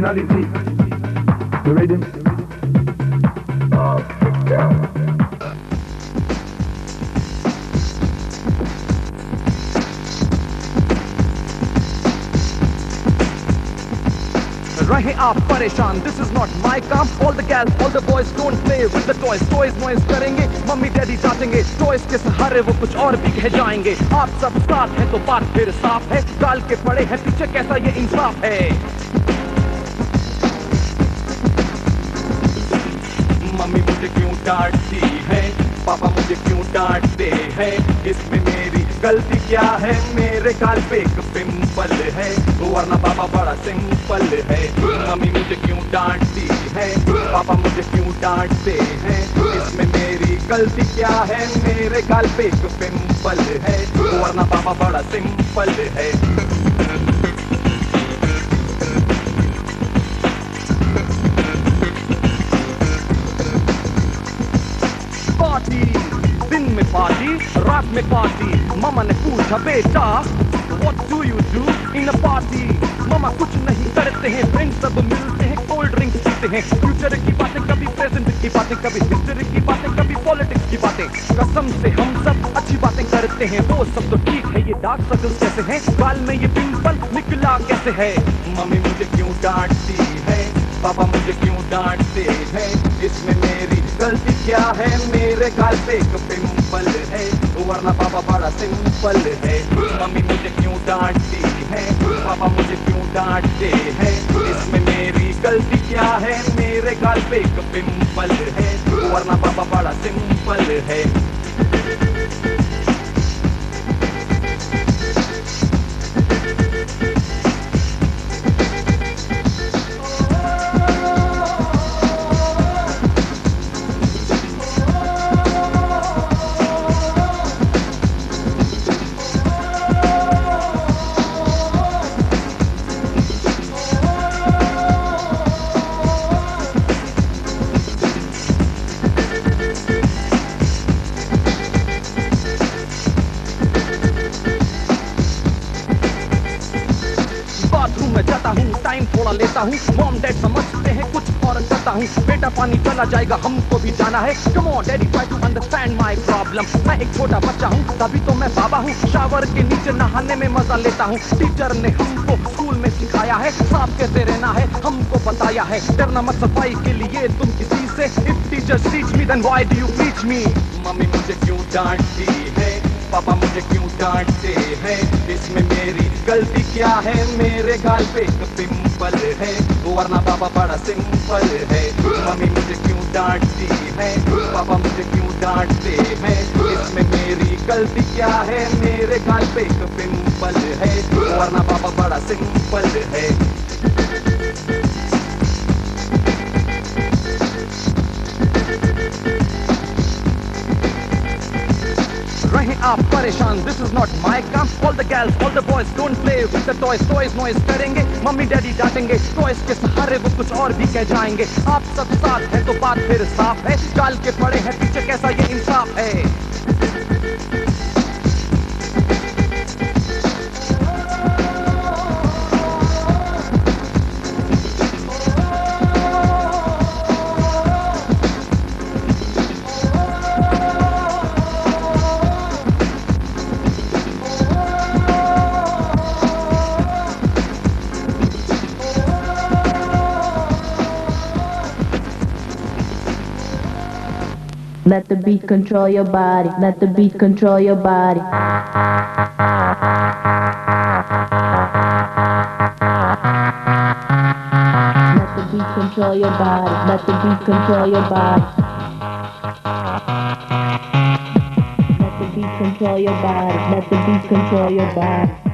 originality, the rhythm. रहे आप परेशान, this is not my काम. All the gals, all the boys don't play with the toys. Toys noise करेंगे, mummy daddy डांटेंगे. Toys के सहारे वो कुछ और भी कह जाएंगे. आप सब साथ हैं तो बात फिर साफ है. गाल के पड़े हैं पीछे कैसा ये इंसाफ है. मम्मी मुझे क्यों डांटती है, पापा मुझे क्यों डांटते हैं, इसमें मेरी गलती क्या है. मेरे गाल पे एक पिंपल है, वरना पापा बड़ा सिंपल है. मम्मी मुझे क्यों डांटती है, पापा मुझे क्यों डांटते हैं, इसमें मेरी गलती क्या है. मेरे गाल पे एक पिंपल है, वरना पापा बड़ा सिंपल है. दिन में पार्टी, रात में पार्टी. मामा ने पूछा बेटा What do you do in a party? मामा कुछ नहीं करते हैं, फ्रेंड्स सब मिलते हैं, कोल्ड ड्रिंक्स पीते हैं. फ्यूचर की बातें, कभी प्रेजेंट की बातें, कभी हिस्ट्री की बातें, कभी पॉलिटिक्स की बातें. कसम से हम सब अच्छी बातें करते हैं. वो सब तो ठीक है, ये डार्क सर्कल्स कैसे हैं, गाल में ये पिंपल निकला कैसे है. मम्मी मुझे क्यों डांटती है, पापा मुझे क्यों डांटते हैं, इसमें मेरी गलती क्या है. मेरे गाल पे एक पिंपल है, वरना पापा बड़ा सिंपल है. मम्मी मुझे क्यों डांटती है, पापा मुझे क्यों डांटते हैं, इसमें मेरी गलती क्या है. मेरे गाल पे एक पिंपल है, वरना पापा बड़ा सिंपल है. टाइम थोड़ा लेता हूँ, मॉम डैड समझते हैं कुछ और करता हूँ. बेटा पानी चला जाएगा, हमको भी जाना है. Come on daddy, try to understand my problem. मैं एक छोटा बच्चा हूँ, तभी तो मैं बाबा हूँ. शावर के नीचे नहाने में मजा लेता हूँ. टीचर ने हमको स्कूल में सिखाया है, साफ कैसे रहना है हमको बताया है. डरना मत सफाई के लिए तुम किसी से. If teacher teach me then why do you teach me. Mummy मुझे क्यों डांटती है, पापा मुझे क्यों डांटते हैं, इसमें मेरी गलती क्या है. मेरे गाल पे एक पिंपल है, वरना पापा बड़ा सिंपल है. मम्मी मुझे क्यों डांटती है, पापा मुझे क्यों डांटते हैं, इसमें मेरी गलती क्या है. मेरे गाल पे एक पिंपल है, वरना पापा बड़ा सिंपल है. रहे आप परेशान, this is not my काम. All the gals, all the boys don't play with the toys. Toys noise करेंगे, मम्मी डैडी डांटेंगे. Toys के सहारे वो कुछ और भी कह जाएंगे. आप सब साथ हैं तो बात फिर साफ है. गाल के पड़े हैं पीछे कैसा ये इंसाफ है. Let the beat control your body. Let the beat control your body. Let the beat control your body. Let the beat control your body. Let the beat control your body. Let the beat control your body.